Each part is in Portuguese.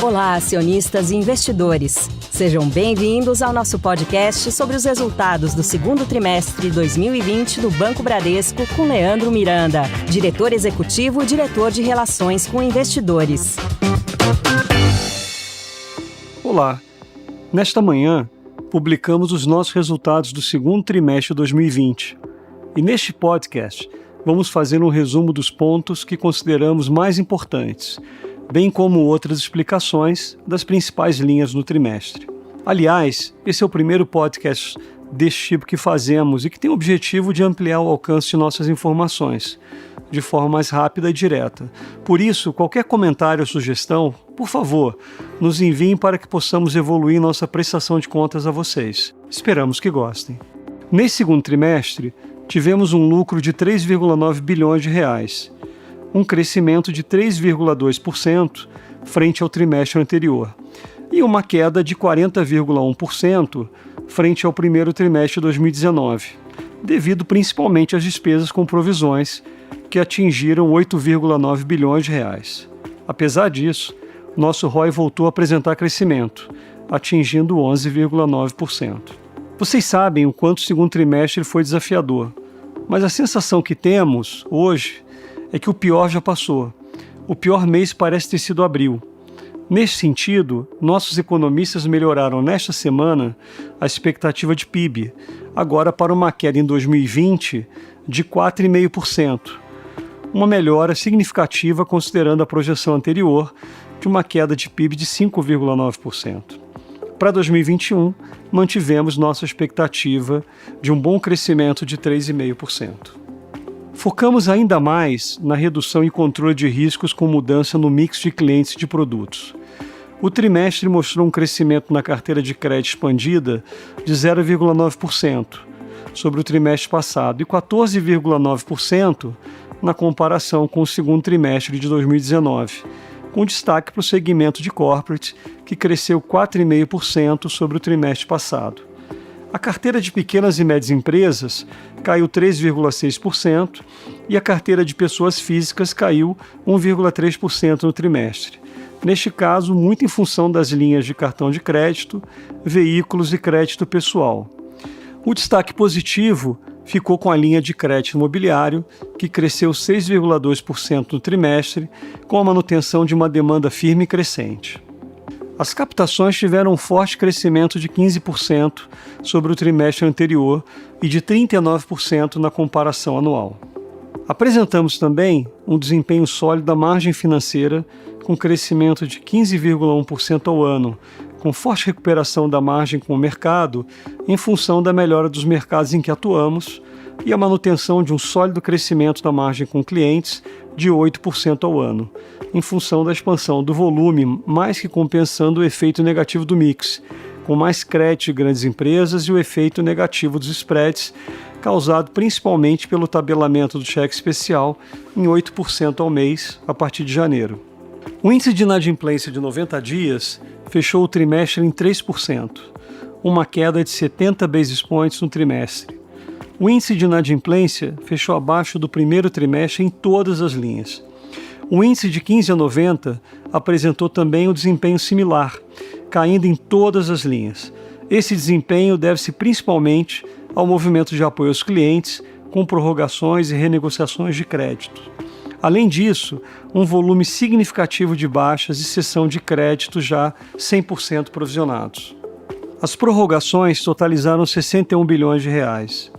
Olá, acionistas e investidores. Sejam bem-vindos ao nosso podcast sobre os resultados do segundo trimestre de 2020 do Banco Bradesco com Leandro Miranda, diretor executivo e diretor de Relações com Investidores. Olá, nesta manhã publicamos os nossos resultados do segundo trimestre de 2020 e neste podcast vamos fazer um resumo dos pontos que consideramos mais importantes, bem como outras explicações das principais linhas no trimestre. Aliás, esse é o primeiro podcast deste tipo que fazemos e que tem o objetivo de ampliar o alcance de nossas informações, de forma mais rápida e direta. Por isso, qualquer comentário ou sugestão, por favor, nos enviem para que possamos evoluir nossa prestação de contas a vocês. Esperamos que gostem. Nesse segundo trimestre, tivemos um lucro de 3,9 bilhões de reais, um crescimento de 3,2% frente ao trimestre anterior, e uma queda de 40,1% frente ao primeiro trimestre de 2019, devido principalmente às despesas com provisões, que atingiram 8,9 bilhões de reais. Apesar disso, nosso ROI voltou a apresentar crescimento, atingindo 11,9%. Vocês sabem o quanto o segundo trimestre foi desafiador, mas a sensação que temos hoje é que o pior já passou. O pior mês parece ter sido abril. Nesse sentido, nossos economistas melhoraram nesta semana a expectativa de PIB, agora para uma queda em 2020 de 4,5%. Uma melhora significativa considerando a projeção anterior de uma queda de PIB de 5,9%. Para 2021, mantivemos nossa expectativa de um bom crescimento de 3,5%. Focamos ainda mais na redução e controle de riscos com mudança no mix de clientes de produtos. O trimestre mostrou um crescimento na carteira de crédito expandida de 0,9% sobre o trimestre passado e 14,9% na comparação com o segundo trimestre de 2019, com destaque para o segmento de corporate, que cresceu 4,5% sobre o trimestre passado. A carteira de pequenas e médias empresas caiu 3,6% e a carteira de pessoas físicas caiu 1,3% no trimestre. Neste caso, muito em função das linhas de cartão de crédito, veículos e crédito pessoal. O destaque positivo ficou com a linha de crédito imobiliário, que cresceu 6,2% no trimestre, com a manutenção de uma demanda firme e crescente. As captações tiveram um forte crescimento de 15% sobre o trimestre anterior e de 39% na comparação anual. Apresentamos também um desempenho sólido da margem financeira, com crescimento de 15,1% ao ano, com forte recuperação da margem com o mercado em função da melhora dos mercados em que atuamos e a manutenção de um sólido crescimento da margem com clientes de 8% ao ano, em função da expansão do volume, mais que compensando o efeito negativo do mix, com mais crédito de grandes empresas e o efeito negativo dos spreads, causado principalmente pelo tabelamento do cheque especial em 8% ao mês a partir de janeiro. O índice de inadimplência de 90 dias fechou o trimestre em 3%, uma queda de 70 basis points no trimestre. O índice de inadimplência fechou abaixo do primeiro trimestre em todas as linhas. O índice de 15 a 90 apresentou também um desempenho similar, caindo em todas as linhas. Esse desempenho deve-se principalmente ao movimento de apoio aos clientes, com prorrogações e renegociações de crédito. Além disso, um volume significativo de baixas e cessão de crédito já 100% provisionados. As prorrogações totalizaram 61 bilhões de reais.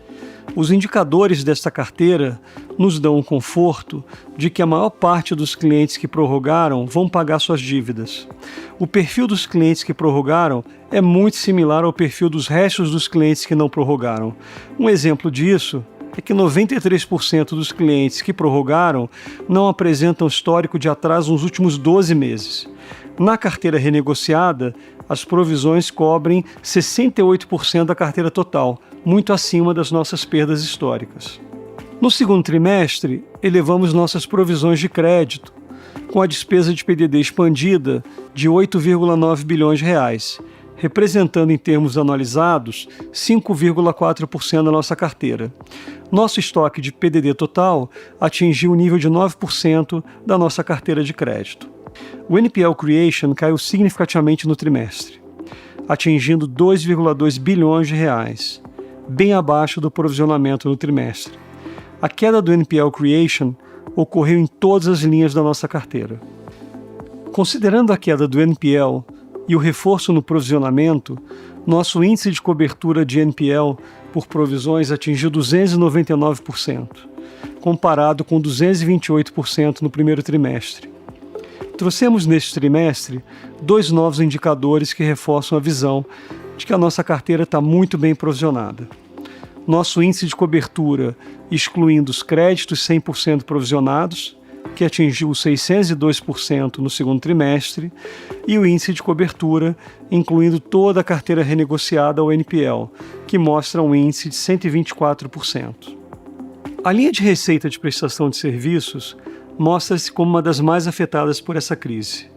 Os indicadores desta carteira nos dão o conforto de que a maior parte dos clientes que prorrogaram vão pagar suas dívidas. O perfil dos clientes que prorrogaram é muito similar ao perfil dos restos dos clientes que não prorrogaram. Um exemplo disso é que 93% dos clientes que prorrogaram não apresentam histórico de atraso nos últimos 12 meses. Na carteira renegociada, as provisões cobrem 68% da carteira total, muito acima das nossas perdas históricas. No segundo trimestre, elevamos nossas provisões de crédito, com a despesa de PDD expandida de 8,9 bilhões de reais, representando em termos anualizados 5,4% da nossa carteira. Nosso estoque de PDD total atingiu o nível de 9% da nossa carteira de crédito. O NPL Creation caiu significativamente no trimestre, atingindo 2,2 bilhões de reais, bem abaixo do provisionamento no trimestre. A queda do NPL Creation ocorreu em todas as linhas da nossa carteira. Considerando a queda do NPL e o reforço no provisionamento, nosso índice de cobertura de NPL por provisões atingiu 299%, comparado com 228% no primeiro trimestre. Trouxemos neste trimestre 2 novos indicadores que reforçam a visão de que a nossa carteira está muito bem provisionada. Nosso índice de cobertura, excluindo os créditos 100% provisionados, que atingiu 602% no segundo trimestre, e o índice de cobertura, incluindo toda a carteira renegociada ao NPL, que mostra um índice de 124%. A linha de receita de prestação de serviços mostra-se como uma das mais afetadas por essa crise,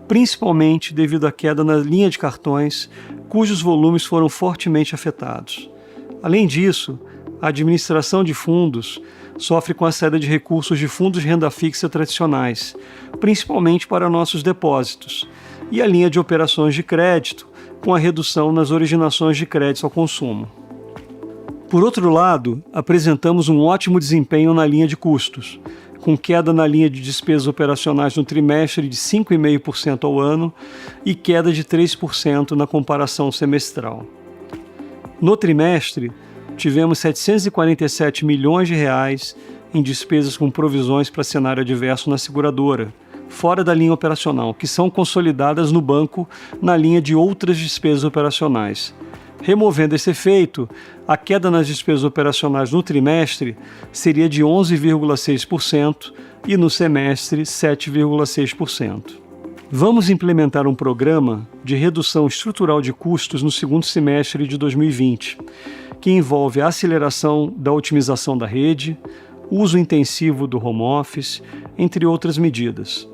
principalmente devido à queda na linha de cartões, cujos volumes foram fortemente afetados. Além disso, a administração de fundos sofre com a saída de recursos de fundos de renda fixa tradicionais, principalmente para nossos depósitos, e a linha de operações de crédito, com a redução nas originações de créditos ao consumo. Por outro lado, apresentamos um ótimo desempenho na linha de custos, com queda na linha de despesas operacionais no trimestre de 5,5% ao ano e queda de 3% na comparação semestral. No trimestre, tivemos 747 milhões de reais em despesas com provisões para cenário adverso na seguradora, fora da linha operacional, que são consolidadas no banco na linha de outras despesas operacionais. Removendo esse efeito, a queda nas despesas operacionais no trimestre seria de 11,6% e no semestre 7,6%. Vamos implementar um programa de redução estrutural de custos no segundo semestre de 2020, que envolve a aceleração da otimização da rede, uso intensivo do home office, entre outras medidas.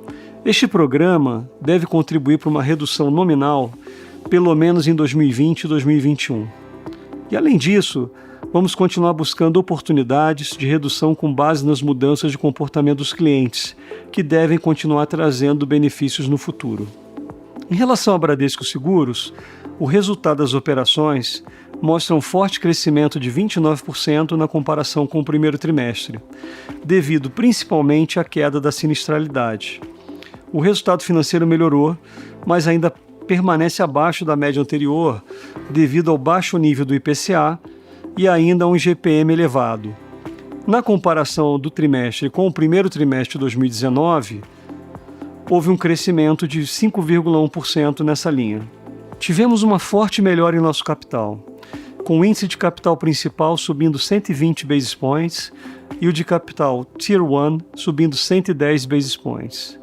Este programa deve contribuir para uma redução nominal pelo menos em 2020 e 2021. E além disso, vamos continuar buscando oportunidades de redução com base nas mudanças de comportamento dos clientes, que devem continuar trazendo benefícios no futuro. Em relação a Bradesco Seguros, o resultado das operações mostra um forte crescimento de 29% na comparação com o primeiro trimestre, devido principalmente à queda da sinistralidade. O resultado financeiro melhorou, mas ainda permanece abaixo da média anterior devido ao baixo nível do IPCA e ainda a um IGPM elevado. Na comparação do trimestre com o primeiro trimestre de 2019, houve um crescimento de 5,1% nessa linha. Tivemos uma forte melhora em nosso capital, com o índice de capital principal subindo 120 basis points e o de capital Tier 1 subindo 110 basis points.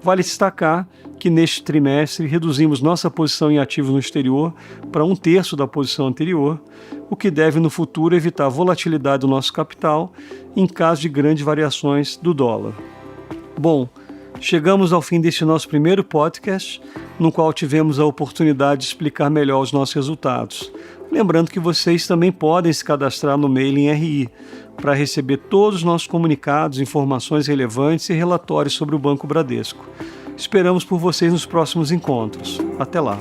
Vale destacar que neste trimestre reduzimos nossa posição em ativos no exterior para 1/3 da posição anterior, o que deve no futuro evitar a volatilidade do nosso capital em caso de grandes variações do dólar. Bom, chegamos ao fim deste nosso primeiro podcast, no qual tivemos a oportunidade de explicar melhor os nossos resultados. Lembrando que vocês também podem se cadastrar no mailing RI para receber todos os nossos comunicados, informações relevantes e relatórios sobre o Banco Bradesco. Esperamos por vocês nos próximos encontros. Até lá!